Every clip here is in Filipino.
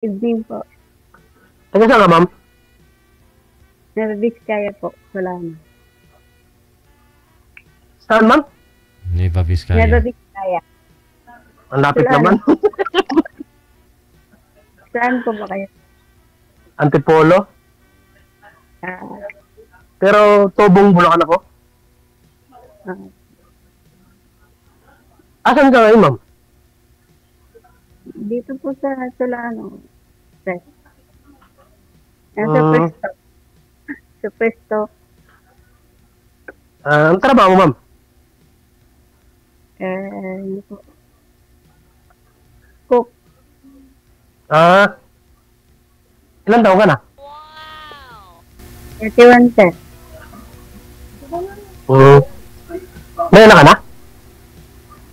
Evening po. Taga saan ka, ma'am? Nueva Vizcaya po. Wala na. Saan, ma'am? Nueva Nueva Vizcaya. Vizcaya. Ang lapit Wala naman. Saan po ba kayo? Antipolo. Ah, Pero Tobong, Bulacan ako. ah, Asan ka ngayon, ma'am? dito po sa Solano. Press. Nasa Ah. pwesto. Sa pwesto. Ang trabaho, ma'am? Ano po. Cook. Ilan taon ka na? 31 sir. May anak ka na?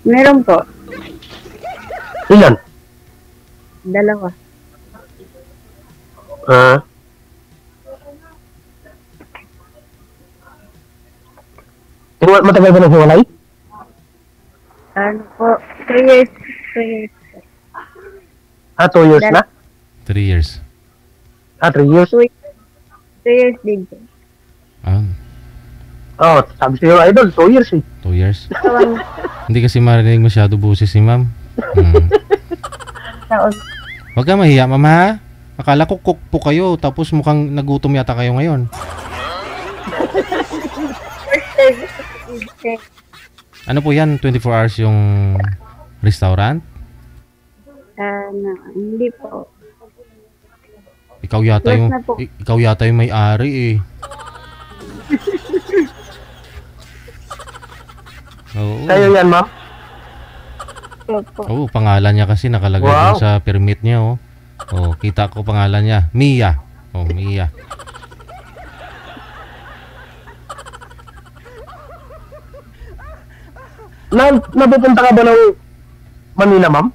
Meron po. Ilan? 2. Matagal ka na hiwalay? Ano po. 3 years. 3 years. 2 years na? 3 years. 3 years? 2 years din po. Sabi sa'yo, idol, 2 years eh. 2 years. Tawang Hindi kasi marinig masyado boses si ma'am. taon. Huwag ka mahiya, ma'am ha? Akala ko cook po kayo, tapos mukhang nagutom yata kayo ngayon. Ano po yan? 24 hours yung restaurant? Hindi po. Ikaw yata Yes yung na po. ikaw yata yung may-ari eh. Oo. Sa'yo yan, ma'am? Opo. Oo, pangalan niya kasi nakalagay Wow. dun sa permit niya oh. Oh, kita ko pangalan niya, Mia. Oh, Mia. Napupunta ka ba ng Manila, ma'am?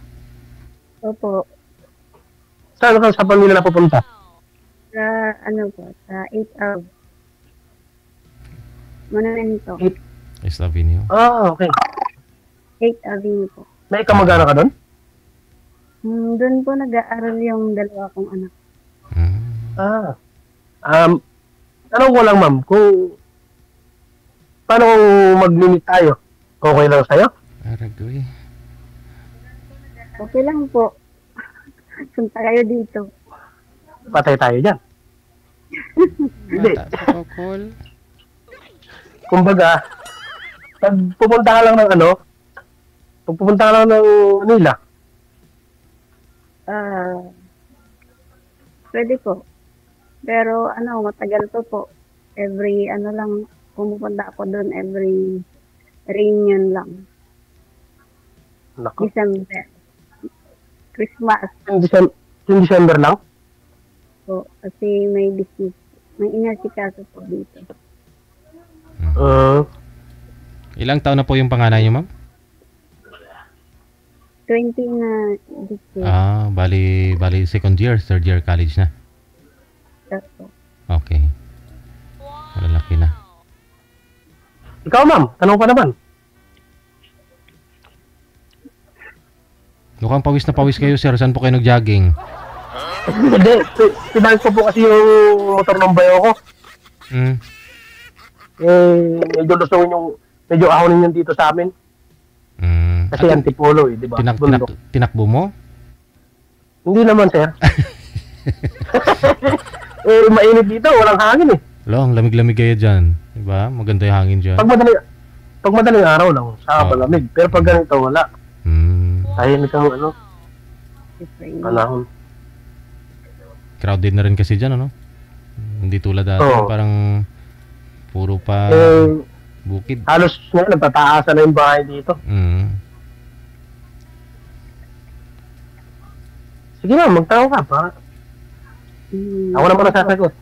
Opo. Saan ka sa Manila napupunta? Sa ano po, sa 8 of Monumento. West Avenue. Okay. 8 Avenue po. May kamag-anak ka doon? Doon po nag-aaral yung 2 kong anak. Tanong ko lang, ma'am, kung paano kung mag-limit tayo? Okay lang sa'yo? Aragoy. Okay lang po. Punta kayo dito. Patay tayo dyan. Hindi. Bata pa ko, call. Kumbaga, pag pupunta ka lang ng pag pupunta ka lang ng Manila, Pwede po. Pero matagal to po. Every lang, pumupunta ako doon every reunion lang. naku, December. Christmas yung December lang, po. Kasi may business. May inasikaso po dito. Ilang taon na po yung panganay niyo, ma'am? 20 na this year. Bali second year, third year college na. That's po. Okay. Malalaki na. ikaw, ma'am, tanong pa naman. Mukhang pawis na pawis kayo, sir. Saan po kayo nag-jogging? Hindi, pinahal ko po kasi yung motor ng bayo ko. Medyo lusungin medyo ahonin yung dito sa amin. Kasi Antipolo di ba? Bundok. Tinakbo mo? Hindi naman, sir. Mainit dito, walang hangin eh. Lo, ang lamig-lamig kayo dyan. Diba? Maganda yung hangin dyan. Pag madaling araw lang, sa malamig. Pero pag ganito, wala. Tahimik ang Different. panahon. Crowded na rin kasi dyan, ano? Hindi tulad dati, Oo. parang puro pa bukid. Halos nga, nagtataasan na yung bahay dito. Sige na, magtanong ka. Ako naman nasasagot.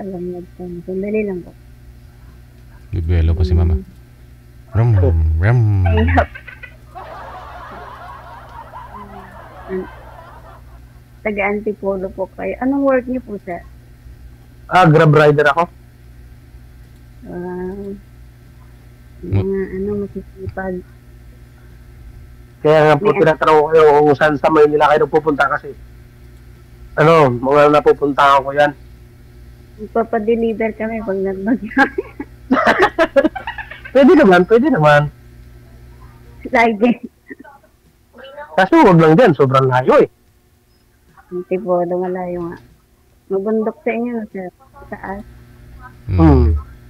Alam niyo po. Sandali lang po. Bibelo pa si mama. Ram, ram. Taga-Antipolo po kayo. Anong work niyo po, sir? Grab rider ako. Mga masisipag. Kaya nga po tinatanong ko kayo kung saan sa Maynila kayo pupunta kasi mga napupuntahan ko yan. Magpapadeliver kami pag nagmagyan. Pwede naman. Lagi. Kaso wag lang dyan, sobrang layo eh. Hindi po, lumalayo nga. Mabundok sa inyo, sir. Taas.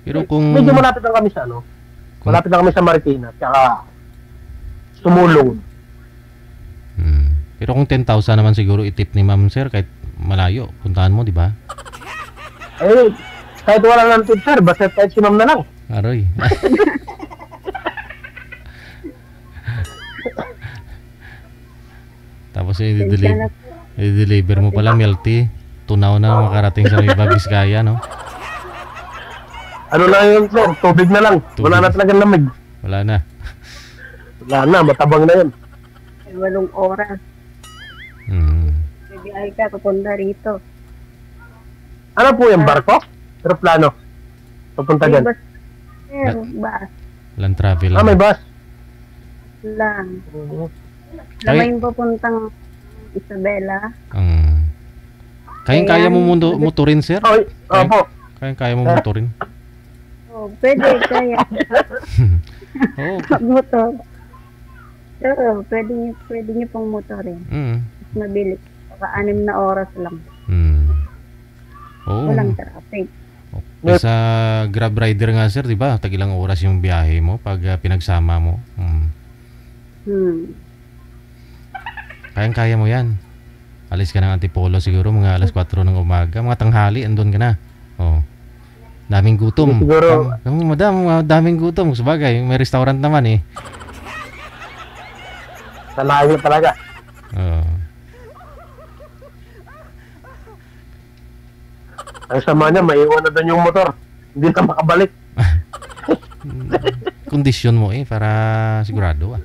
Pero kung Medyo malapit lang kami sa malapit lang kami sa Marikina, tsaka Sumulong. Pero kung 10,000 naman siguro itip ni ma'am sir kahit malayo, puntahan mo, di ba? Eh, kahit wala ng tip sir, basta kahit si ma'am na lang. Aroy. Tapos i-deliver mo pala milk tea. Tunaw na makarating sa Nueva Vizcaya, no? Ano na yun sir, tubig na lang. Wala na talagang lamig. Wala na. Wala na, matabang na yun. 8 oras. Bibiyahe ka, papunta rito. Ano po yung barko? Aeroplano? Papunta dyan? Bus. Sir, bus. Land travel lang. May bus. Lang. Lamay yung papuntang Isabela. Kaya mo motorin, sir? Opo. Kaya mo motorin? Oh, pwede, kaya. Oo. Motor. Oo, pwede niyo pong motorin. Mas mabilis. Baka 6 na oras lang. Oo. Walang traffic. Sa Grab rider nga, sir, di ba? Tagilang oras yung biyahe mo pag pinagsama mo. Kaya mo yan. Alis ka ng Antipolo siguro mga alas 4 ng umaga. Mga tanghali, andun ka na. Oh. Daming gutom. Siguro. Madam, daming gutom. Sabagay, may restaurant naman eh. Nalayo talaga. Ang sama niya, maiwan na doon yung motor. Hindi na makabalik. Kondisyon mo eh, para sigurado ah.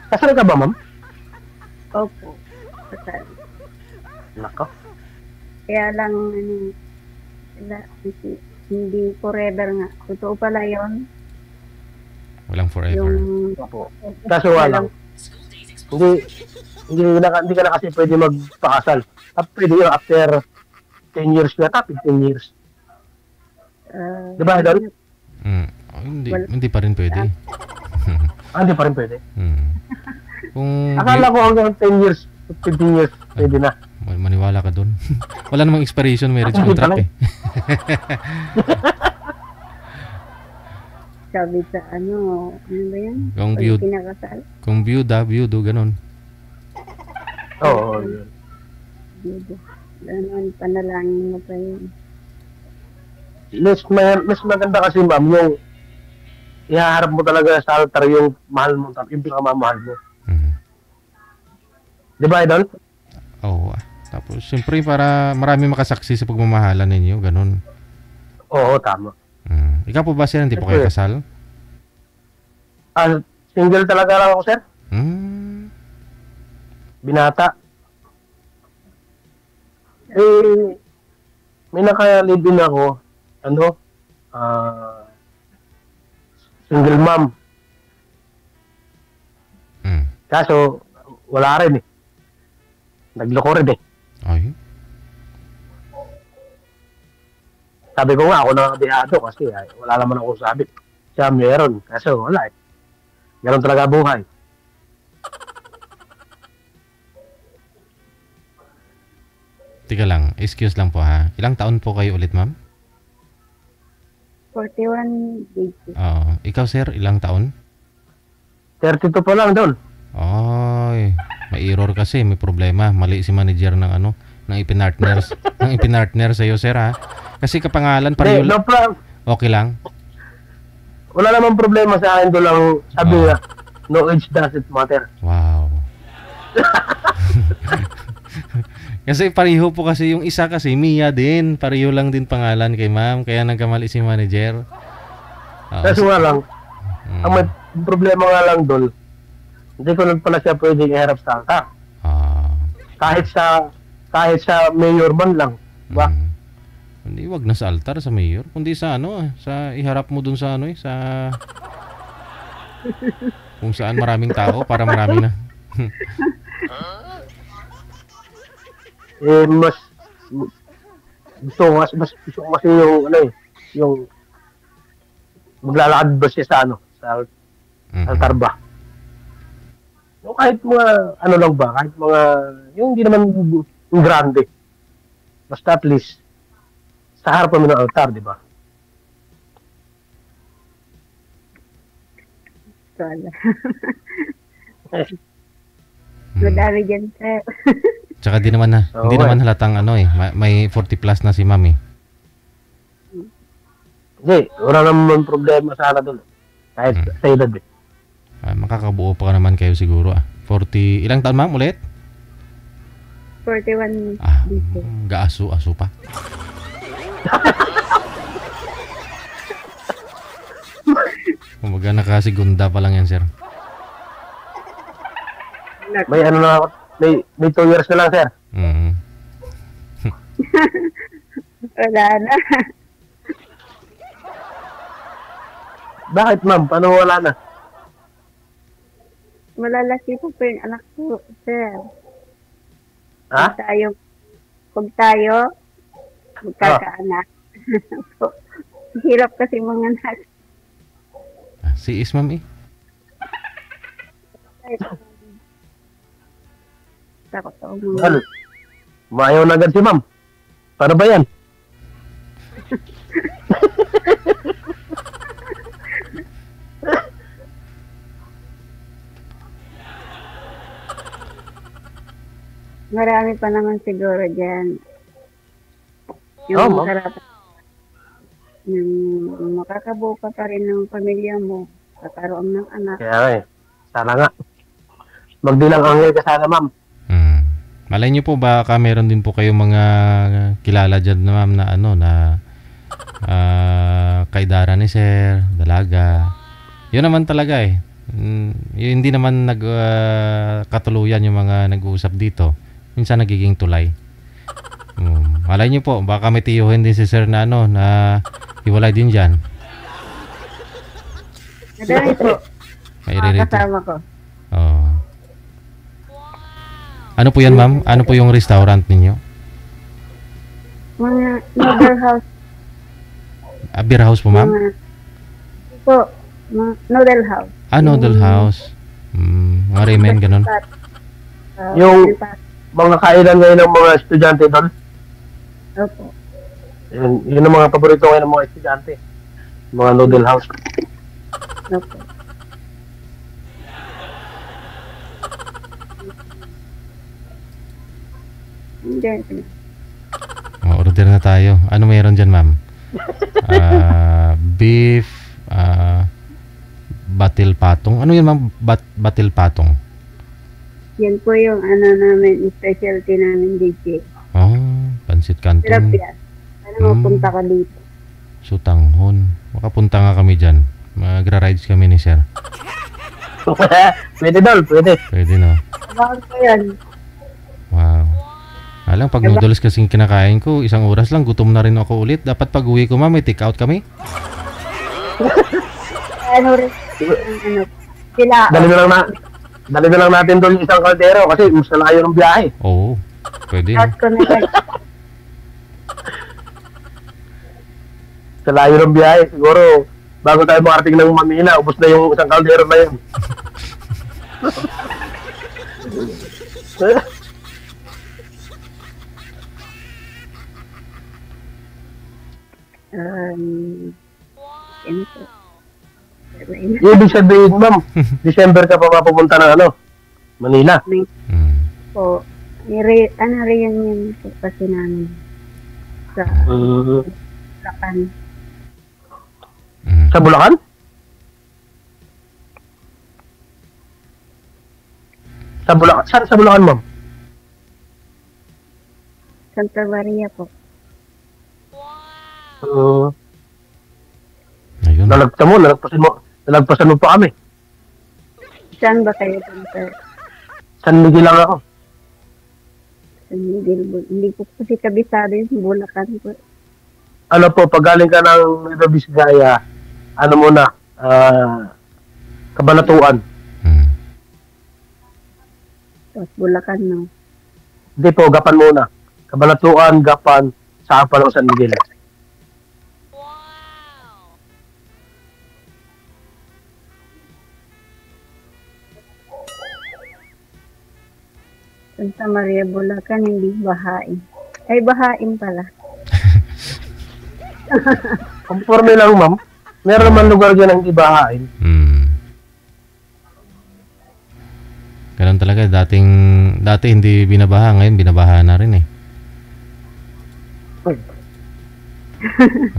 Kasal ka ba, ma'am? Opo. Kasal. Nako. Kaya lang, hindi forever nga. Totoo pala yun. Walang forever. Yung, Kaso lang. Hindi ka na kasi pwede magpakasal. Pwede yun after 10 years na, 15 years. Diba, Idol? Hindi pa rin pwede. Hindi pa rin pwede. Kung Akala ko hanggang 10 years, 15 years, pwede na. Maniwala ka dun. Wala namang expiration marriage contract eh. sabi sa ano ba yan? Kung Pag viewed- kinakasal. Kung viewdo, ganun. Oo, yun. Dito. Ganun, panalangin mo pa yun. Mas maganda kasi, ma'am, yung ihaharap mo talaga sa altar yung mahal mo, yung pinakamamahal mo. Di ba, Idol? Oo. Tapos, siyempre, para marami makasaksi sa pagmamahalan ninyo, ganun. Oo, tama. Ikaw po ba, sir, hindi po kayo kasal? Single talaga lang ako, sir. Binata. May naka-live-in ako. Single mom. Kaso, wala rin eh. Nagloko rin eh. Ay. Sabi ko nga, ako nakabihado kasi wala naman ako sabi. Siya meron, kaso wala eh. Ganon talaga buhay. Tika lang, excuse lang po ha. Ilang taon po kayo ulit, ma'am? 41 days. Ikaw, sir, ilang taon? 32 pa lang doon. Ay, may error kasi, may problema. Mali si manager ng ng ipinartners. ng ipinartner sa iyo, sir ha. Kasi kapangalan pareho No problem. Okay lang. Wala namang problema sa akin doon lang. Sabi nga, no age doesn't matter. Wow. Kasi pareho po kasi yung isa kasi Mia din. Pareho lang din pangalan kay ma'am. Kaya nagkamali si manager. Kaso nga lang, ang may problema nga lang doon, hindi ko lang pala siya pwedeng iharap sa altar. Kahit sa mayor man lang. Diba? Hindi, wag na sa altar, sa mayor. Kundi sa sa iharap mo dun sa sa Kung saan maraming tao, para marami na. Mas gusto ko kasi yung ano yung maglalakad ba siya sa sa altar ba. Yung kahit mga ano lang ba, kahit mga yung hindi naman yung grande. Basta at least sa harapan mo ng altar, di ba? Wala. Mm. Madami dyan, sir. Tsaka hindi naman halatang may 40 plus na si mami. Hindi, wala naman problema sana doon. Kahit sa edad eh. Makakabuo pa ka naman kayo siguro 40, ilang taon ma'am ulit? 41 dito. Gaaso pa. Kumaga nakasigunda pa lang yan, sir. May ano na ako, may 2 years na lang, sir. Mm. Wala na. Bakit, ma'am? Paano wala na? Malalaki po yung anak ko, sir. Ha? Pag tayo, magkakaanak. So, hirap kasi mga anak. Si Is, ma'am eh. Takot ako Well, mayaw na agad si ma'am. Paano ba yan? Marami pa naman siguro dyan. Oo, Yung ma'am. karapat. Yung makakabuo ka pa rin ng pamilya mo. Kakaroon ng anak. Kaya nga eh. Sana nga. Magdilang angel ka sana, ma'am. Malay niyo po baka meron din po kayong mga kilala dyan na ma'am na kaidara ni sir, dalaga. Yun naman talaga eh. Hindi naman katuluyan yung mga nag-uusap dito. Minsan nagiging tulay. Malay niyo po baka may tiyuhin din si sir na na hiwalay din dyan. Madami po. Mga kasama ko. Oh. Ano po yan, ma'am? Ano po yung restaurant ninyo? Mga noodle house. Beer house po, ma'am? Noodle house. Noodle house. Mga ramen, ganun. Yung mga kainan ngayon ng mga estudyante doon. Opo. Yun ang mga paborito ngayon ng mga estudyante. Mga noodle house. Opo. Hindi. Order na tayo. Ano mayroon dyan, ma'am? Beef, batil patong. Ano yun, ma'am? Batil patong. Yan po yung namin, specialty namin DJ. Oh, pansit Sarap canton. yan. Ano mapunta ka dito? Sutanghon. Makapunta nga kami dyan. Magra-rides kami ni sir. Pwede doon, pwede. Pwede, no? Bakit ko yan? Wow. Alam, pag noodles kasing kinakain ko, 1 oras lang, gutom na rin ako ulit. Dapat pag uwi ko, ma'am, may take out kami. Sila. Dali na lang natin doon yung isang kaldero kasi mas malayo ng biyahe. Oo. Pwede, no? Out ko na yan. Sa layo ng biyahe, siguro bago tayo makarating ng Manila, ubos na yung isang kaldero na yun. Ibig sabihin, ma'am, December ka pa mapupunta ng Manila. Po, reunion po kasi namin sa Bulacan. Sa Bulacan? Sa Bulacan? Saan sa Bulacan, ma'am? Santa Maria po. Ayun. Nalagpasan mo pa kami. Saan ba kayo punta? San Miguel lang ako. San Miguel. Hindi ko kasi kabisado yung Bulacan po. Ano po, pag galing ka ng Nueva Vizcaya, Cabanatuan. Tapos Bulacan, no? Hindi po, Gapan muna. Cabanatuan, Gapan, saka pa lang San Miguel. Santa Maria, Bulacan, hindi bahain. Ay, bahain pala. Conforme lang, ma'am. Meron naman lugar dyan ang ibahain. Ganun talaga. Dati hindi binabaha. Ngayon binabaha na rin eh.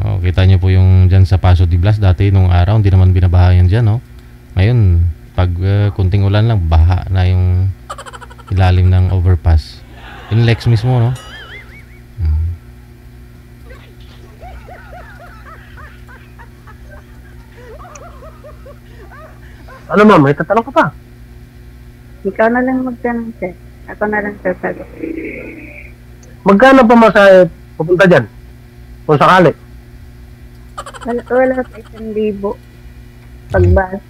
Oh, kita nyo po yung dyan sa Paso de Blas. Dati nung araw, hindi naman binabaha yan dyan. Oh. Ngayon, pag kunting ulan lang, baha na yung ilalim ng overpass. Yung Lex mismo, no? Ano, ma'am? May tatanong ka pa? Ikaw na lang magtanong, sir. Ako na lang sasagot. Magkano pa masahe pupunta dyan? Kung sakali. Wala pa 1,000. Pag bus,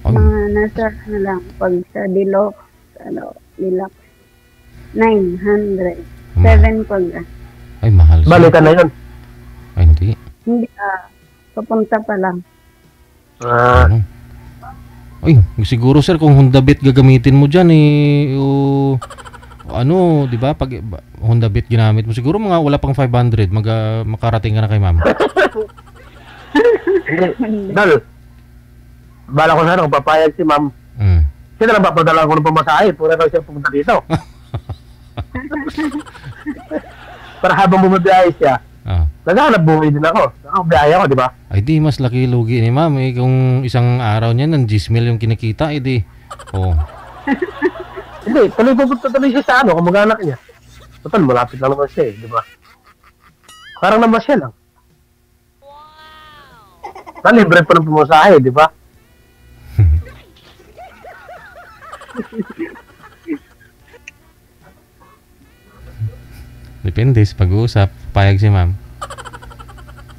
mga nasa, ano lang, pag sa Deluxe, Deluxe, 900. 7 pag, Ay, mahal siya. Balikan na yun. Ay, hindi. hindi, papunta pa lang. Ano? Ay, siguro sir, kung Honda Beat gagamitin mo dyan, ano, di ba? Pag Honda Beat ginamit mo, siguro mga wala pang 500, makarating ka na kay ma'am. Hindi. Dal. Bala ko sana kung papayag si ma'am. Siya na lang papadala ko ng pamasahe. Pura daw siya pumunta dito. Para habang bumabiyahe siya, naghahanap buhay din ako. Nakabiyahe ako, di ba? Ay di, mas laki lugi ni ma'am. Kung isang araw niya, ng 10,000 yung kinikita, di. Oh. Hindi, pupunta tuloy siya sa kung mag-anak niya. Total, malapit lang naman siya di ba? Parang naman siya lang. Libre pa ng pumasahe, di ba? Depende sa pag-uusap. Payag si ma'am.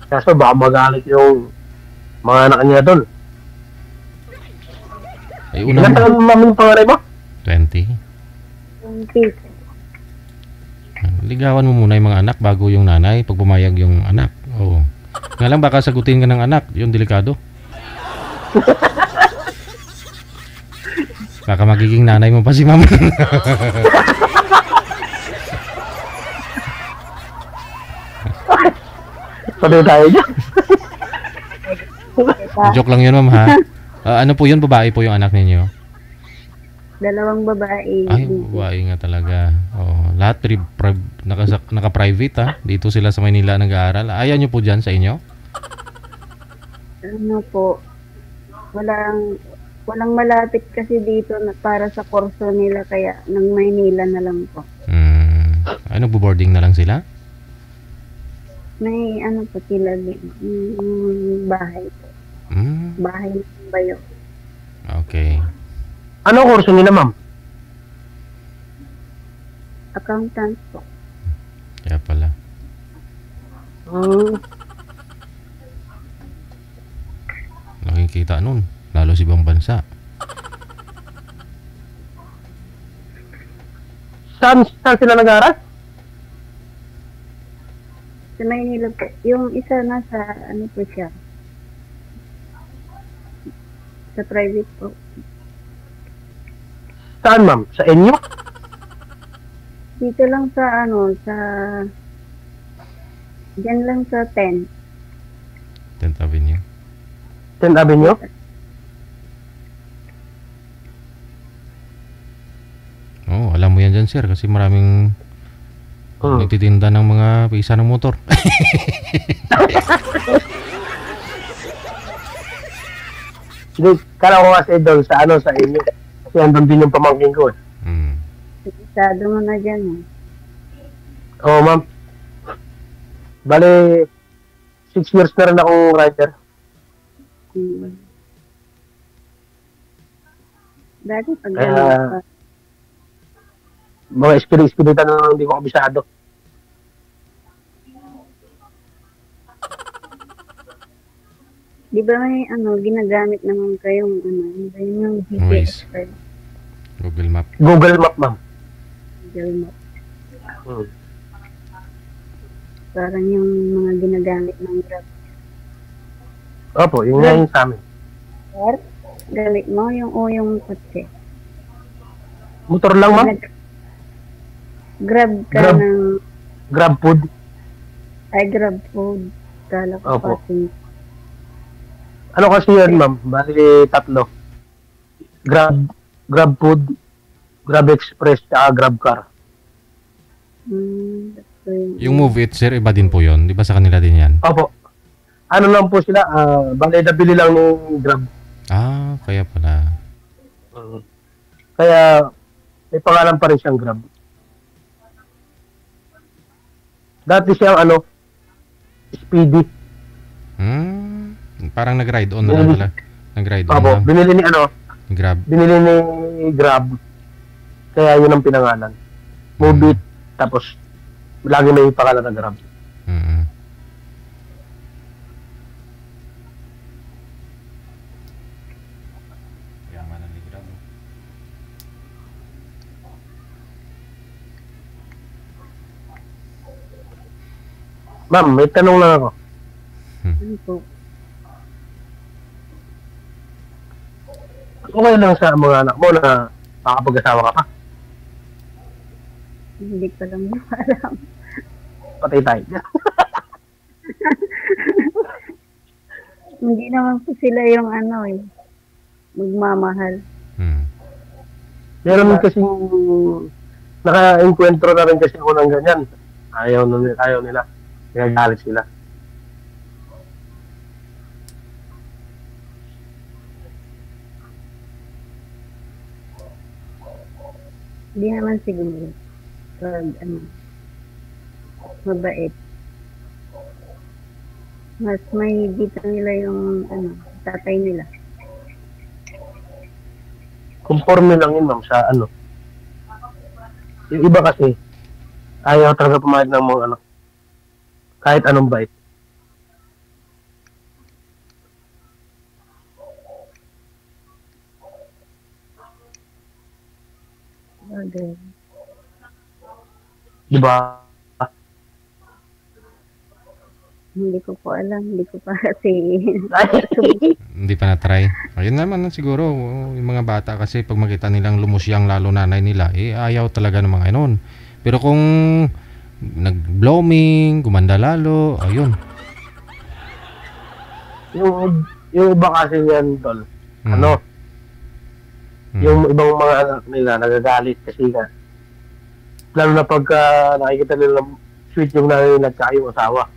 Kaso baka magalit yung mga anak niya doon. Ay, Ilan taon ma'am yung pangaray mo? 20. 20. Ligawan mo muna yung mga anak bago yung nanay pag pumayag yung anak. Oo. Nga lang baka sagutin ka ng anak, yung delikado. Baka magiging nanay mo pa si ma'am. Sabi tayo dyan. Joke lang yun ma'am ha. Ano po yun, babae po yung anak ninyo? 2 babae. Ay, babae nga talaga. Oo. Lahat naka-private ha. Dito sila sa Maynila nag-aaral. Ayaw nyo po dyan sa inyo? Ano po, walang malapit kasi dito na para sa kurso nila kaya nang Maynila na lang po. Ay, nagbo-boarding na lang sila? May ano po sila din, bahay po. Bahay ng bayo. Okay. Ano kurso nila ma'am? Accountant po. Kaya pala. Nakikita nun. Lalo sa ibang bansa. Saan sila nag-aaral? Sa Maynila po. Yung isa nasa, ano po siya, sa private po. Saan ma'am? Sa inyo? Dito lang sa, dyan lang sa 10. 10th Avenue. 10th Avenue? Oo, alam mo yan dyan sir kasi maraming nagtitinda ng mga pisa ng motor. Hindi, kala ko kasi doon sa sa inyo. Kasi andun din yung pamangkin ko eh. Isado mo na dyan Oo ma'am. Bale, 6 years na rin akong writer. Dati pag Mga espiritan na hindi ko kabisado. di ba may ginagamit naman kayong yung Waze. GPS card? Google Map. Google Map ma'am. Google Maps. Hmm. Parang yung mga ginagamit ng Grab. Opo, yun nga yung sa amin. Or, gamit mo yung kotse. Motor lang, ma'am? Grab ka Grab. ng, Grab food. ay Grab food. Kala ko Opo. passing. Ano kasi yan, ma'am? Bali, tatlo. Grab food, Grab Express, tsaka Grab car. So Yung Move It, sir, iba din po yun. Di ba sa kanila din yan? Opo. Ano lang po sila, bali nabili lang ng Grab. Ah, kaya pala. Kaya, may pangalan pa rin siyang Grab. Dati siyang Speedy. Parang nag-ride on na lang pala. Nag-ride on Opo, lang. binili ni Grab. binili ni Grab. Kaya yun ang pinangalan. Move It, tapos lagi may pangalan na Grab. Mm. Yaman ni Grab. Ma'am, may tanong lang ako. ano po? Okay lang sa mga anak mo na makapag-asawa ka pa. Hindi ko lang alam. Patay tayo. Hindi naman po sila yung magmamahal. Meron kasing naka-encuentro na rin kasi ako ng ganyan. Ayaw nila. Nagagalit sila. Hindi naman siguro. Pag mabait. Mas may dito nila yung tatay nila. Conforme lang yun, ma'am, sa Yung iba kasi, ayaw talaga pumayag ng mga anak. Kahit anong bait. Okay. Diba? Hindi ko po alam. Hindi ko pa kasi Hindi pa na-try. Ayun naman siguro, yung mga bata kasi pag makita nilang lumusyang lalo nanay nila, ayaw talaga ng mga inon. Pero kung nag-blooming, gumanda lalo, ayun. Yung iba kasi yan, tol. Yung ibang mga anak nila nagagalit kasi nga. Lalo na pagka nakikita nila sweet yung nanay nila at yung asawa.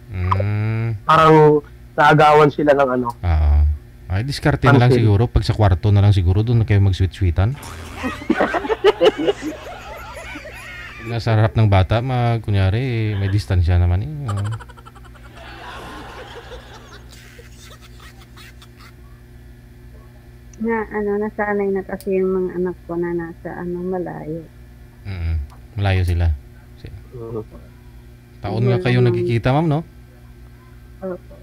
Parang naagawan sila ng Ay, diskarte na lang siguro. Pag sa kwarto na lang siguro, doon na kayo mag-sweet-sweetan. Nasa harap ng bata, kunyari, may distansya naman eh. nasanay na kasi yung mga anak ko na nasa malayo. Malayo sila. Taon nga kayo nagkikita, ma'am, no? Opo.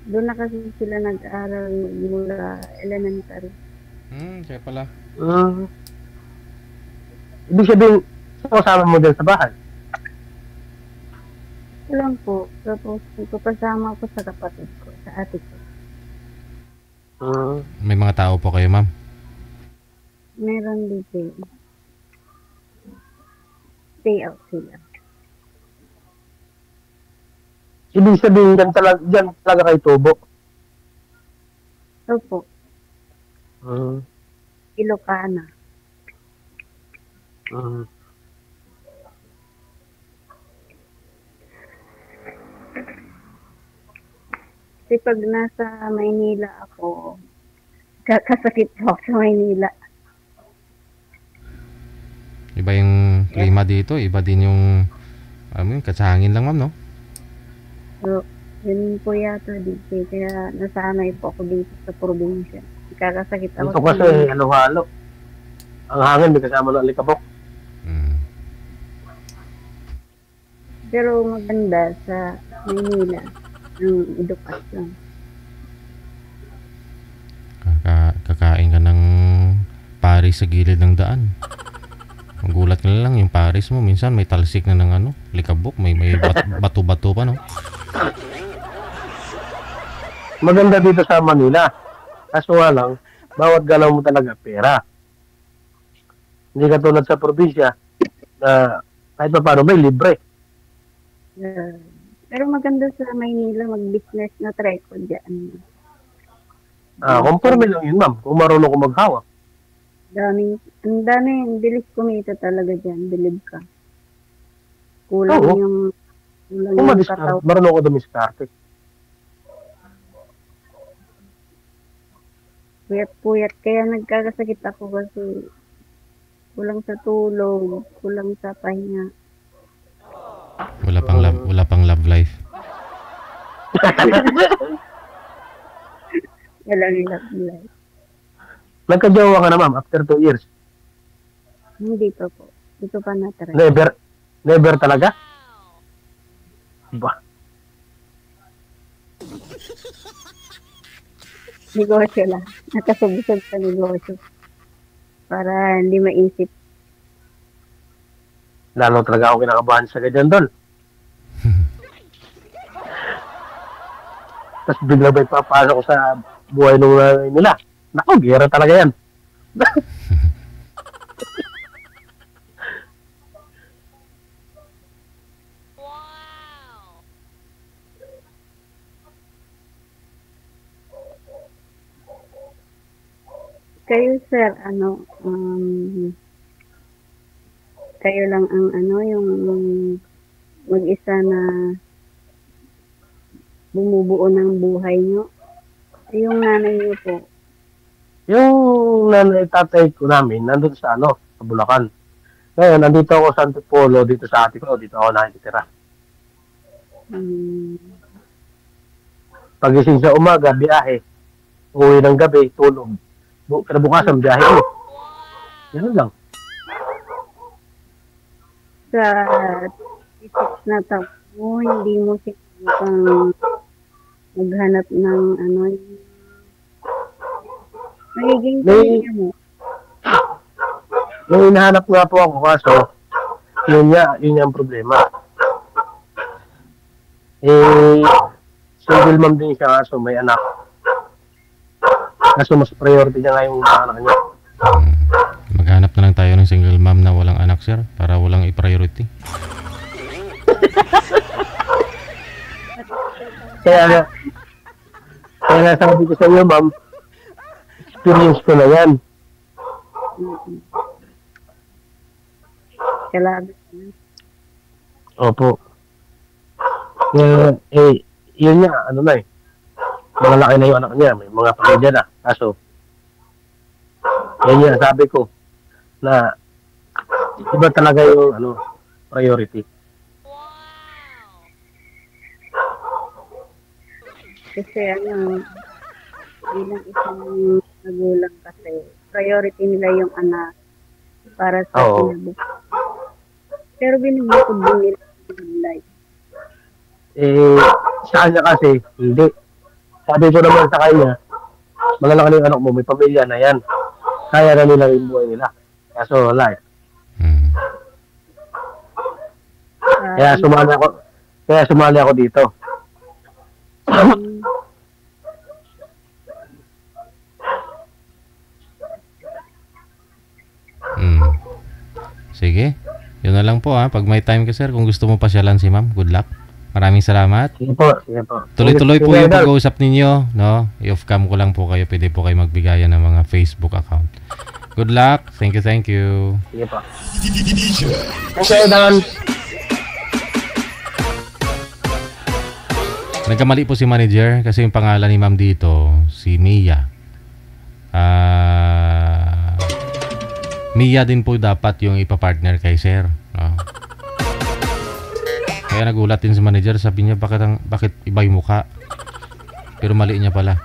Doon na kasi sila nag-aral mula elementary. Kaya pala. Ibig sabihin, kasama mo din sa bahay? Ito lang po. Tapos, kasama ko sa kapatid ko, sa ate ko. May mga tao po kayo, ma'am? Meron dito. Stay out sila. Ibig sabihin, dyan talaga kay Tubo? Opo. Ilocana. Kasi pag nasa Maynila ako, kakasakit po sa Maynila. Iba yung klima dito, iba din yung katsahangin lang, ma'am, no? So, yun po yata dito. Kaya nasanay po ako dito sa probinsya. Kakasakit ako. Ito kasi halo-halo. Ang hangin, may kasama ng alikabok. Pero maganda sa Maynila ang edukasyon. Kakain ka ng pari sa gilid ng daan. Magulat ka na lang yung pares mo. Minsan may talsik na ng ano, likabok. May bato-bato pa, no? Maganda dito sa Manila. Kaso nga lang, bawat galaw mo talaga pera. Hindi katulad sa probinsya na kahit pa paano may libre. Pero maganda sa Maynila mag-business na try ko dyan. Conforme lang yun, ma'am. Kung marunong ko maghawak. Ang bilis kumita talaga dyan, believe ka. Kulang Oo. yung Kung marunong ko dumiskarte. Puyat-puyat, kaya nagkakasakit ako kasi kulang sa tulog, kulang sa pahinga. Wala pang love life. Walang love life. Nagkajowa ka na, ma'am, after 2 years. Hindi pa po. Dito pa na-try. Never talaga? Ba? Negosyo lang. Nakasubsog sa negosyo. Para hindi maisip. Lalo talaga ako kinakabahan sa ganyan doon. Tapos bigla ba ipapasok ko sa buhay nung nanay nila. Naku, gera talaga yan. Kayo, sir, kayo lang ang yung mag-isa na bumubuo ng buhay nyo. Yung nanay nyo po. Yung nanay tatay ko namin, nandun sa sa Bulacan. Ngayon, nandito ako sa Antipolo, dito sa ate ko, dito ako nakikitira. Pagising sa umaga, biyahe. Uwi ng gabi, tulog. Kinabukasan, biyahe ulit. Yan lang. Sa isip na tao mo, hindi mo sinubukang maghanap ng magiging pamilya mo. Yung hinahanap nga po ako, kaso yun ang problema. Single mom din siya, kaso may anak. Kaso mas priority niya nga yung anak niya. Maghanap na lang tayo ng single mom na walang anak, sir, para walang i-priority. Kaya nga sabi ko sa iyo, ma'am, experience ko na yan. Kailangan. Opo. Yun nga, malalaki na yung anak niya, may mga pamilya na. Kaso, yan yung sabi ko, na iba talaga yung priority. Kasi bilang isang magulang kasi, priority nila yung anak para sa kinabukasan. Pero binibukod din nila yung life. Sa kanya kasi, hindi. Sabi ko naman sa kanya, malalaki na yung anak mo, may pamilya na yan. Kaya na nila yung buhay nila. Kaso wala eh. Kaya sumali ako dito. Sige. Yun na lang po pag may time ka, sir, kung gusto mo pasyalan si ma'am, good luck. Maraming salamat. Sige po, sige po. Tuloy-tuloy po yung pag-uusap ninyo, no? I-off-cam ko lang po kayo. Pwede po kayo magbigayan ng mga Facebook account. Good luck. Thank you, thank you. Sige po. Okay, Dan. Nagkamali po si manager kasi yung pangalan ni ma'am dito, si Mia. Mia din po dapat yung ipapartner kay sir. No? Kaya nagulat din si manager, sabi niya bakit iba yung mukha. Pero mali niya pala.